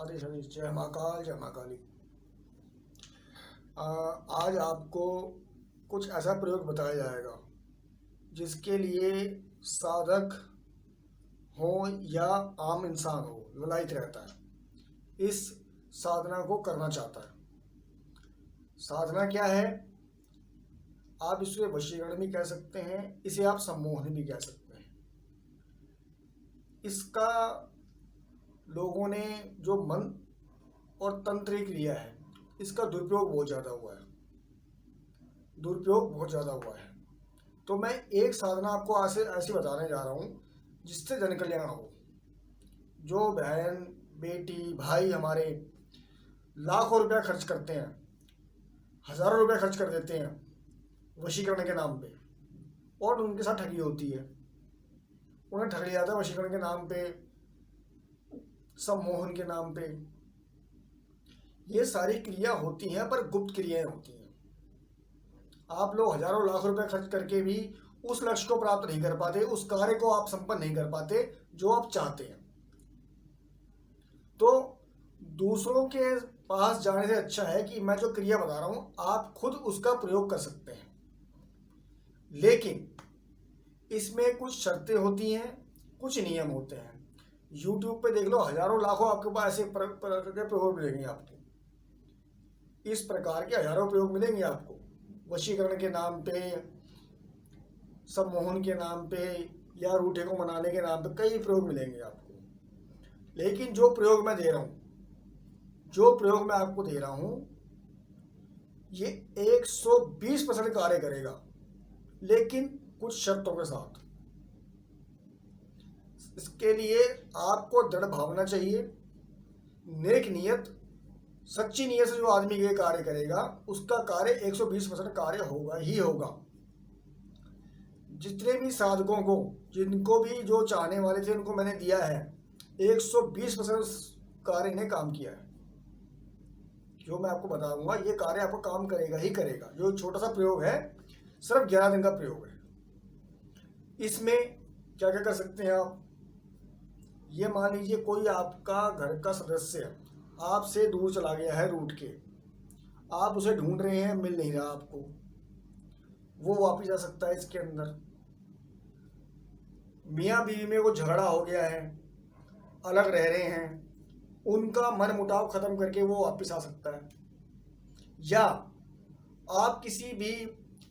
आदि शनि जय महाकाल जय महाकाली। आज आपको कुछ ऐसा प्रयोग बताया जाएगा जिसके लिए साधक हो या आम इंसान हो ललायत रहता है, इस साधना को करना चाहता है। साधना क्या है? आप इसे वशीकरण भी कह सकते हैं, इसे आप सम्मोहन भी कह सकते हैं। इसका लोगों ने जो मन और तंत्र क्रिया है, इसका दुरुपयोग बहुत ज़्यादा हुआ है, तो मैं एक साधना आपको आज से ऐसी बताने जा रहा हूँ जिससे जन कल्याण हो। जो बहन बेटी भाई हमारे लाखों रुपया खर्च करते हैं, हज़ारों रुपया खर्च कर देते हैं वशीकरण के नाम पे, और उनके साथ ठगी होती है। उन्हें ठग लिया जाता है वशीकरण के नाम पे, सम्मोहन के नाम पे। ये सारी क्रिया होती हैं पर गुप्त क्रियाएं होती हैं। आप लोग हजारों लाख रुपए खर्च करके भी उस लक्ष्य को प्राप्त नहीं कर पाते, उस कार्य को आप संपन्न नहीं कर पाते जो आप चाहते हैं। तो दूसरों के पास जाने से अच्छा है कि मैं जो क्रिया बता रहा हूं आप खुद उसका प्रयोग कर सकते हैं, लेकिन इसमें कुछ शर्तें होती हैं, कुछ नियम होते हैं। YouTube पे देख लो, हजारों लाखों आपके पास ऐसे प्रकार के प्रयोग मिलेंगे आपको। इस प्रकार के हजारों प्रयोग मिलेंगे आपको, वशीकरण के नाम पे, सम्मोहन के नाम पे, या रूठे को मनाने के नाम पे कई प्रयोग मिलेंगे आपको। लेकिन जो प्रयोग मैं आपको दे रहा हूं ये 120% कार्य करेगा, लेकिन कुछ शर्तों के साथ। इसके लिए आपको दृढ़ भावना चाहिए, नेक नियत, सच्ची नियत से जो आदमी ये कार्य करेगा उसका कार्य 120% कार्य होगा ही होगा। जितने भी साधकों को, जिनको भी जो चाहने वाले थे, उनको मैंने दिया है 120% कार्य ने काम किया है। जो मैं आपको बताऊंगा ये कार्य आपको काम करेगा ही करेगा। जो छोटा सा प्रयोग है, सिर्फ 11 दिन का प्रयोग है। इसमें क्या क्या कर सकते हैं आप? ये मान लीजिए कोई आपका घर का सदस्य आपसे दूर चला गया है रूठ के, आप उसे ढूंढ रहे हैं, मिल नहीं रहा आपको, वो वापिस आ सकता है इसके अंदर। मियाँ बीवी में वो झगड़ा हो गया है, अलग रह रहे हैं, उनका मन मुटाव खत्म करके वो वापस आ सकता है। या आप किसी भी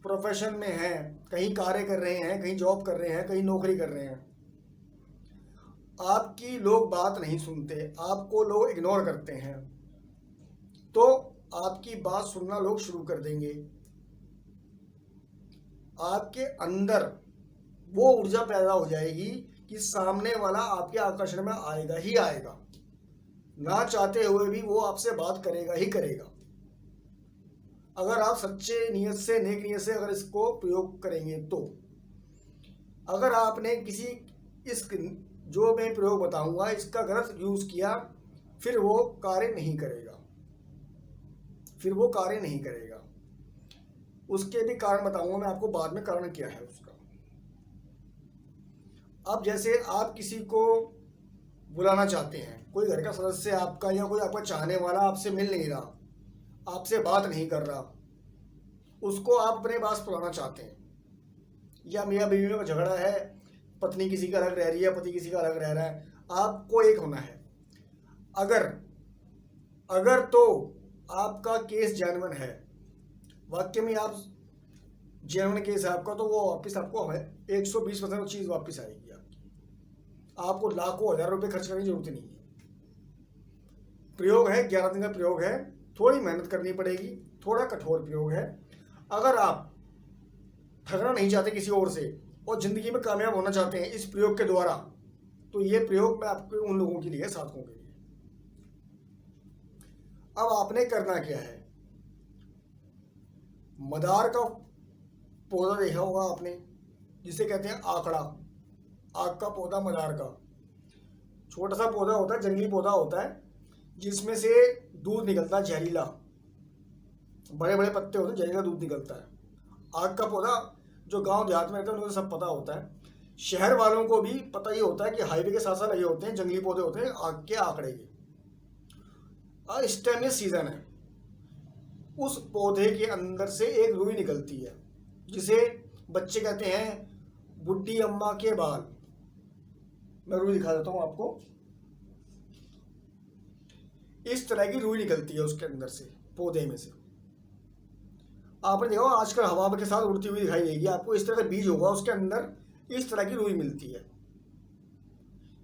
प्रोफेशन में हैं, कहीं कार्य कर रहे हैं, कहीं जॉब कर रहे हैं, कहीं नौकरी कर रहे हैं, आपकी लोग बात नहीं सुनते, आपको लोग इग्नोर करते हैं, तो आपकी बात सुनना लोग शुरू कर देंगे। आपके अंदर वो ऊर्जा पैदा हो जाएगी कि सामने वाला आपके आकर्षण में आएगा ही आएगा, ना चाहते हुए भी वो आपसे बात करेगा ही करेगा। अगर आप सच्चे नियत से, नेक नियत से अगर इसको प्रयोग करेंगे तो। अगर आपने किसी इस जो मैं प्रयोग बताऊंगा इसका गलत यूज किया, फिर वो कार्य नहीं करेगा, उसके भी कारण बताऊंगा मैं आपको बाद में, कारण क्या है उसका। अब जैसे आप किसी को बुलाना चाहते हैं, कोई घर का सदस्य आपका या कोई आपका चाहने वाला आपसे मिल नहीं रहा, आपसे बात नहीं कर रहा, उसको आप अपने पास बुलाना चाहते हैं। या मियाँ बीवी में झगड़ा है, पत्नी किसी का अलग रह रही है, पति किसी का अलग रह रहा है, आपको एक होना है। अगर तो आपका केस जेन्युइन है, वाक्य में आप जेन्युइन केस है आपका, तो वो वापस आपको 120% चीज़ वापस आएगी आपको लाखों हजार रुपए खर्च करने की जरूरत नहीं है। प्रयोग है, 11 दिन का प्रयोग है, थोड़ी मेहनत करनी पड़ेगी, थोड़ा कठोर प्रयोग है। अगर आप ठगना नहीं चाहते किसी और से और जिंदगी में कामयाब होना चाहते हैं इस प्रयोग के द्वारा, तो ये प्रयोग मैं आपके उन लोगों के लिए, साधकों के लिए। अब आपने करना क्या है? मदार का पौधा देखा होगा आपने, जिसे कहते हैं आकड़ा, आग का पौधा, मदार का छोटा सा पौधा होता है, जंगली पौधा होता है, जिसमें से दूध निकलता है जहरीला, बड़े बड़े पत्ते होते हैं, जहरीला दूध निकलता है। आग का पौधा जो गांव देहात में रहते हैं उनको सब पता होता है, शहर वालों को भी पता ही होता है कि हाईवे के साथ साथ लगे होते हैं, जंगली पौधे होते हैं आग के, आकड़े के। और इस टाइम ये सीजन है, उस पौधे के अंदर से एक रुई निकलती है जिसे बच्चे कहते हैं बुड्ढी अम्मा के बाल। मैं रुई दिखा देता हूँ आपको। इस तरह की रुई निकलती है उसके अंदर से, पौधे में से। आपने देखा होगा आजकल हवा के साथ उड़ती हुई दिखाई देगी आपको। इस तरह का बीज होगा, उसके अंदर इस तरह की रुई मिलती है।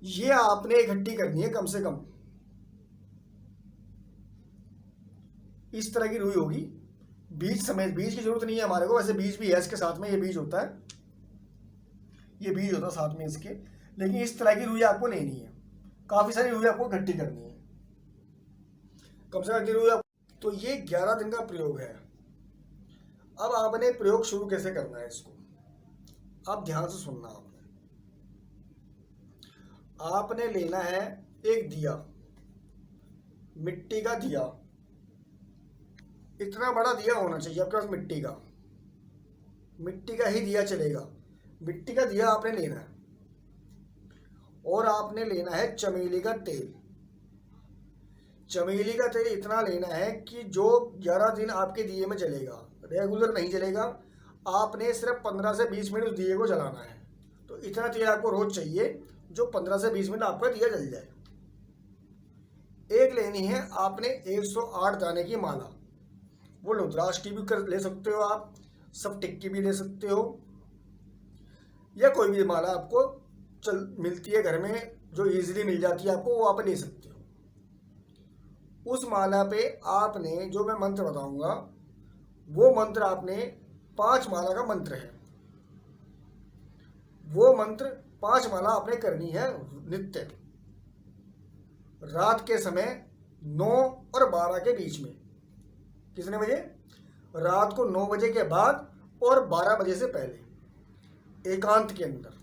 ये आपने इकट्ठी करनी है कम से कम। इस तरह की रुई होगी, बीज समेत। बीज की जरूरत नहीं है हमारे को, वैसे बीज भी है इसके साथ में, ये बीज होता है, ये बीज होता है साथ में इसके। लेकिन इस तरह की रुई आपको लेनी है, काफी सारी रुई आपको इकट्ठी करनी है, कम से कम रुई। तो ये 11 दिन का प्रयोग है। अब आपने प्रयोग शुरू कैसे करना है इसको, आप ध्यान से सुनना। आपने लेना है एक दिया, मिट्टी का दिया। इतना बड़ा दिया होना चाहिए आपके पास मिट्टी का, मिट्टी का ही दिया चलेगा। मिट्टी का दिया आपने लेना है। और आपने लेना है चमेली का तेल। चमेली का तेल इतना लेना है कि जो 11 दिन आपके दिए में जलेगा, रेगुलर नहीं जलेगा। आपने सिर्फ 15 से 20 मिनट उस दिए को जलाना है। तो इतना तेल आपको रोज चाहिए जो 15 से 20 मिनट आपका दिया जल जाए। एक लेनी है आपने 108 दाने की माला। वो रुद्राक्ष की भी ले सकते हो आप, स्फटिक की भी ले सकते हो, या कोई भी माला आपको मिलती है घर में जो इजीली मिल जाती है आपको, वो आप ले सकते हो। उस माला पे आपने, जो मैं मंत्र बताऊंगा वो मंत्र आपने 5 माला का मंत्र है, वो मंत्र 5 माला आपने करनी है नित्य, रात के समय 9 और 12 के बीच में। कितने बजे? रात को 9 बजे के बाद और 12 बजे से पहले, एकांत के अंदर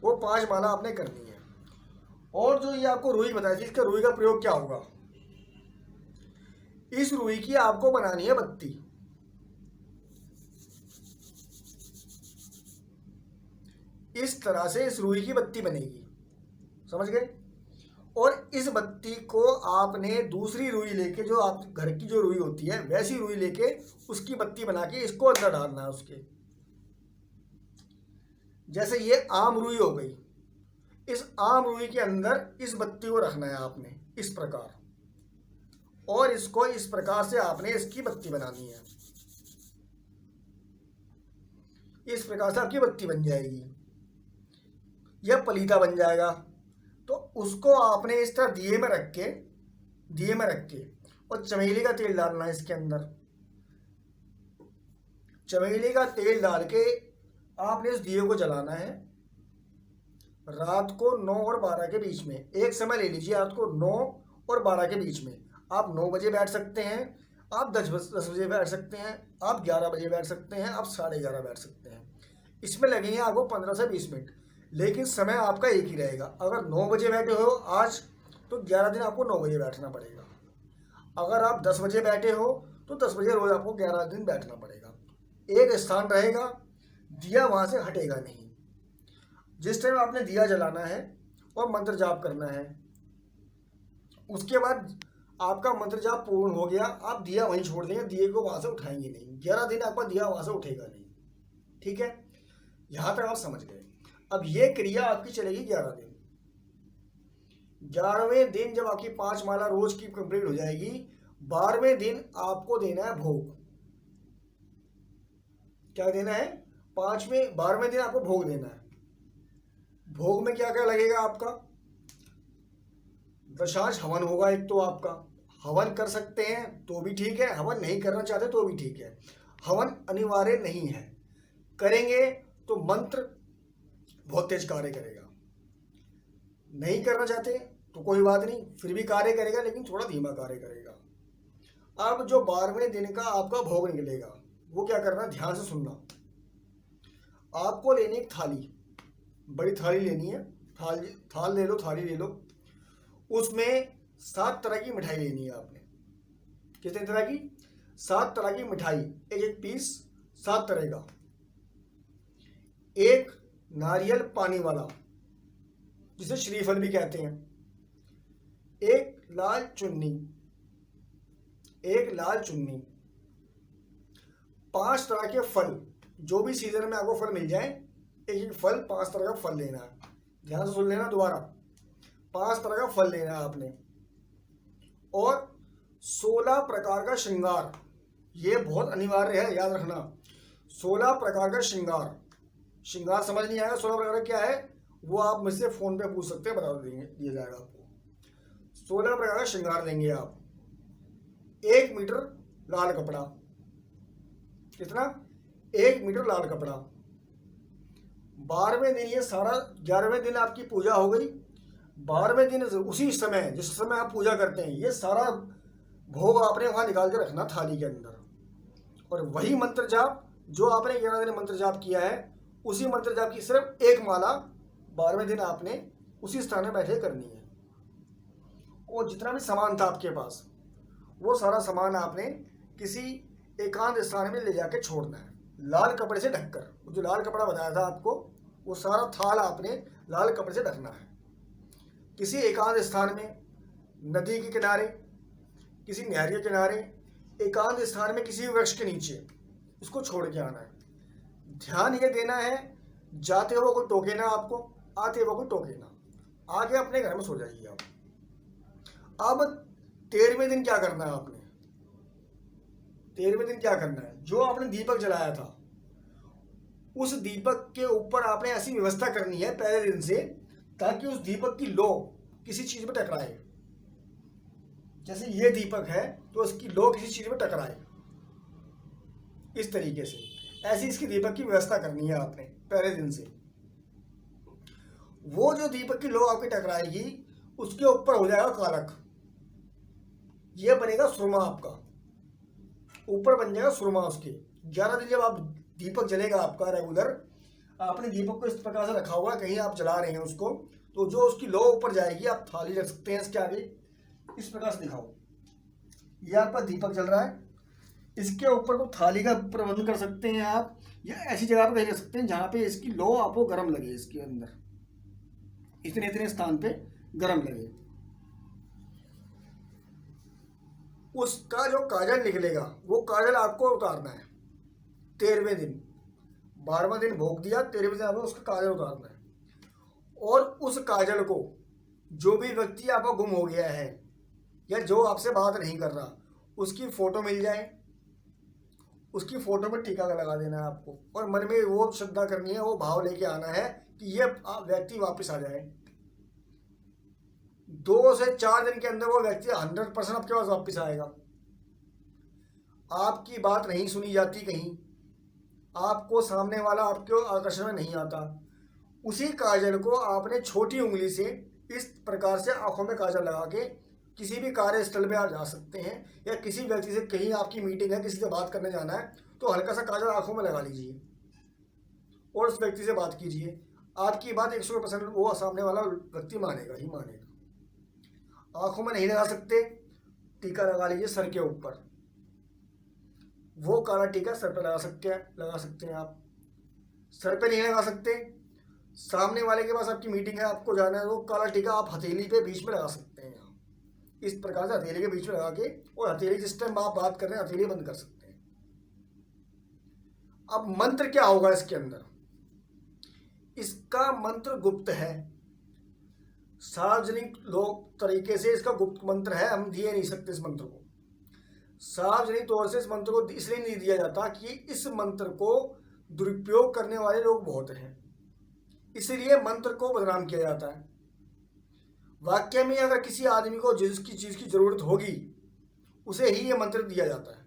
वो 5 माला आपने करनी है। और जो ये आपको रुई बताई थी, इसका रुई का प्रयोग क्या होगा? इस रुई की आपको बनानी है बत्ती। इस तरह से इस रुई की बत्ती बनेगी, समझ गए? और इस बत्ती को आपने दूसरी रुई लेके, जो आप घर की जो रुई होती है वैसी रुई लेके उसकी बत्ती बना के इसको अंदर डालना है उसके। जैसे ये आम रुई हो गई, इस आम रुई के अंदर इस बत्ती को रखना है आपने इस प्रकार, और इसको इस प्रकार से आपने इसकी बत्ती बनानी है। इस प्रकार से आपकी बत्ती बन जाएगी, यह पलीता बन जाएगा। तो उसको आपने इस तरह दिए में रख के और चमेली का तेल डालना है इसके अंदर। चमेली का तेल डाल के आपने इस दिए को जलाना है रात को 9 और 12 के बीच में। एक समय ले लीजिए, रात को 9 और 12 के बीच में। आप 9 बजे बैठ सकते हैं, आप 10 बजे बैठ सकते हैं, आप 11 बजे बैठ सकते हैं, आप 11:30 बैठ सकते हैं। इसमें लगेंगे आपको 15 से 20 मिनट, लेकिन समय आपका एक ही रहेगा। अगर 9 बजे बैठे हो आज, तो 11 दिन आपको 9 बजे बैठना पड़ेगा। अगर आप 10 बजे बैठे हो तो 10 बजे रोज आपको 11 दिन बैठना पड़ेगा। एक स्थान रहेगा, दिया वहां से हटेगा नहीं। जिस टाइम आपने दिया जलाना है और मंत्र जाप करना है, उसके बाद आपका मंत्र जाप पूर्ण हो गया, आप दिया वहीं छोड़ देंगे, दिए को वहां से उठाएंगे नहीं। 11 दिन आपका दिया वहां से उठेगा नहीं। ठीक है, यहां तक आप समझ गए। अब ये क्रिया आपकी चलेगी 11 दिन। 11वें दिन जब आपकी 5 माला रोज की कंप्लीट हो जाएगी, 12वें दिन आपको देना है भोग। क्या देना है? 12वें दिन आपको भोग देना है। भोग में क्या क्या लगेगा आपका? दशांश हवन होगा एक, तो आपका हवन कर सकते हैं तो भी ठीक है, हवन नहीं करना चाहते तो भी ठीक है। हवन अनिवार्य नहीं है, करेंगे तो मंत्र बहुत तेज कार्य करेगा। नहीं करना चाहते तो कोई बात नहीं, फिर भी कार्य करेगा लेकिन थोड़ा धीमा कार्य करेगा। अब जो 12वें दिन का आपका भोग निकलेगा, वो क्या करना, ध्यान से सुनना। आपको लेनी एक थाली, बड़ी थाली लेनी है, थाल ले लो, थाली ले लो। उसमें 7 तरह की मिठाई लेनी है आपने। कितने तरह की? 7 तरह की मिठाई, एक एक पीस 7 तरह का। एक नारियल पानी वाला, जिसे श्रीफल भी कहते हैं, एक लाल चुन्नी, एक लाल चुन्नी, 5 तरह के फल, जो भी सीजन में आपको फल मिल जाए, एक एक फल, 5 तरह का फल लेना है। ध्यान से सुन लेना दोबारा, 5 तरह का फल लेना है आपने, और 16 प्रकार का श्रृंगार। ये बहुत अनिवार्य है, याद रखना। 16 प्रकार का श्रृंगार। श्रृंगार समझ नहीं आएगा 16 प्रकार का क्या है, वो आप मुझसे फोन पे पूछ सकते हैं, बता देंगे, दिया जाएगा आपको। 16 प्रकार का श्रृंगार देंगे आप। 1 मीटर लाल कपड़ा, कितना? 1 मीटर लाल कपड़ा। 12वें दिन ये सारा, 11वें दिन आपकी पूजा हो गई। 12वें दिन उसी समय, जिस समय आप पूजा करते हैं, ये सारा भोग आपने वहां निकाल के रखना थाली के अंदर, और वही मंत्र जाप जो आपने 11 दिन मंत्र जाप किया है, उसी मंत्र जाप की सिर्फ एक माला 12वें दिन आपने उसी स्थान में बैठे करनी है। और जितना भी सामान था आपके पास, वो सारा सामान आपने किसी एकांत स्थान में ले जाके छोड़ना है, लाल कपड़े से ढककर। जो लाल कपड़ा बताया था आपको, वो सारा थाल आपने लाल कपड़े से ढकना है। किसी एकांत स्थान में, नदी के किनारे, किसी नहर के किनारे, एकांत स्थान में, किसी वृक्ष के नीचे इसको छोड़ के आना है। ध्यान ये देना है, जाते हुए कोई टोके ना आपको, आते हुए कोई टोके ना, आके अपने घर में सो जाइए आप। अब 13वें दिन क्या करना है आपने? 13वें दिन क्या करना है? जो आपने दीपक जलाया था, उस दीपक के ऊपर आपने ऐसी व्यवस्था करनी है पहले दिन से, ताकि उस दीपक की लो किसी चीज में टकराए। जैसे ये दीपक है तो इसकी लो किसी चीज में टकराए, इस तरीके से ऐसी इसकी दीपक की व्यवस्था करनी है आपने पहले दिन से। वो जो दीपक की लो आपकी टकराएगी, उसके ऊपर हो जाएगा कालक, ये बनेगा सुरमा आपका, ऊपर बन जाएगा सुरमा उसके। 11 दिन जब आप दीपक जलेगा आपका रेगुलर, आपने दीपक को इस प्रकार से रखा हुआ, कहीं आप जला रहे हैं उसको, तो जो उसकी लो ऊपर जाएगी, आप थाली रख सकते हैं इसके आगे, इस प्रकार से दिखाओ। ये आपका दीपक जल रहा है, इसके ऊपर को थाली का प्रबंध कर सकते हैं आप, या ऐसी जगह पर रख सकते हैं जहां पे इसकी लो आपको गर्म लगे, इसके अंदर इतने इतने स्थान पे गर्म लगे। उसका जो काजल निकलेगा, वो काजल आपको उतारना है 13वें दिन। 12वां दिन भोग दिया, 13वें दिन आपको उसका काजल उतारना है। और उस काजल को जो भी व्यक्ति आपका गुम हो गया है, या जो आपसे बात नहीं कर रहा, उसकी फोटो मिल जाए, उसकी फोटो में टीका लगा देना है आपको, और मन में वो श्रद्धा करनी है, वो भाव लेके आना है कि ये व्यक्ति वापस आ जाए। 2 से 4 दिन के अंदर वो व्यक्ति 100% आपके पास वापस आएगा। आपकी बात नहीं सुनी जाती कहीं, आपको सामने वाला आपके आकर्षण में नहीं आता, उसी काजल को आपने छोटी उंगली से इस प्रकार से आंखों में काजल लगा के किसी भी कार्यस्थल में आप जा सकते हैं, या किसी व्यक्ति से, कहीं आपकी मीटिंग है, किसी से बात करने जाना है, तो हल्का सा काजल आंखों में लगा लीजिए और उस व्यक्ति से बात कीजिए। आपकी बात 100% वो सामने वाला व्यक्ति मानेगा ही मानेगा। आंखों में नहीं लगा सकते, टीका लगा लीजिए सर के ऊपर, वो काला टीका सर पर लगा सकते हैं आप। सर पे नहीं लगा सकते, सामने वाले के पास आपकी मीटिंग है, आपको जाना है, वो काला टीका आप हथेली पे बीच में लगा सकते हैं। इस प्रकार से हथेली के बीच में लगा के, और हथेली जिस टाइम आप बात कर रहे हैं, हथेली बंद कर सकते हैं। अब मंत्र क्या होगा इसके अंदर? इसका मंत्र गुप्त है, सार्वजनिक लोग तरीके से इसका गुप्त मंत्र है, हम दिए नहीं सकते इस मंत्र को। सार्वजनिक तौर से इस मंत्र को इसलिए नहीं दिया जाता कि इस मंत्र को दुरुपयोग करने वाले लोग बहुत हैं, इसलिए मंत्र को बदनाम किया जाता है। वाक्य में अगर किसी आदमी को जिसकी चीज की जरूरत होगी, उसे ही ये मंत्र दिया जाता है।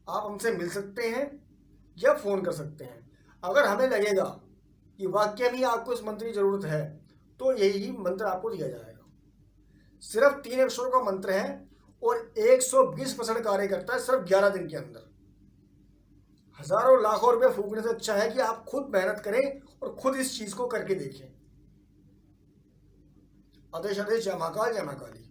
आप हमसे मिल सकते हैं या फोन कर सकते हैं। अगर हमें लगेगा कि वाक्य में आपको इस मंत्र की जरूरत है, तो यही मंत्र आपको दिया जाएगा। सिर्फ 3 अक्षरों का मंत्र है और 120% कार्य करता है सिर्फ 11 दिन के अंदर। हजारों लाखों रुपए फूकने से अच्छा है कि आप खुद मेहनत करें और खुद इस चीज को करके देखें। आदेश आदेश, जय महाकाल, जय महाकाली।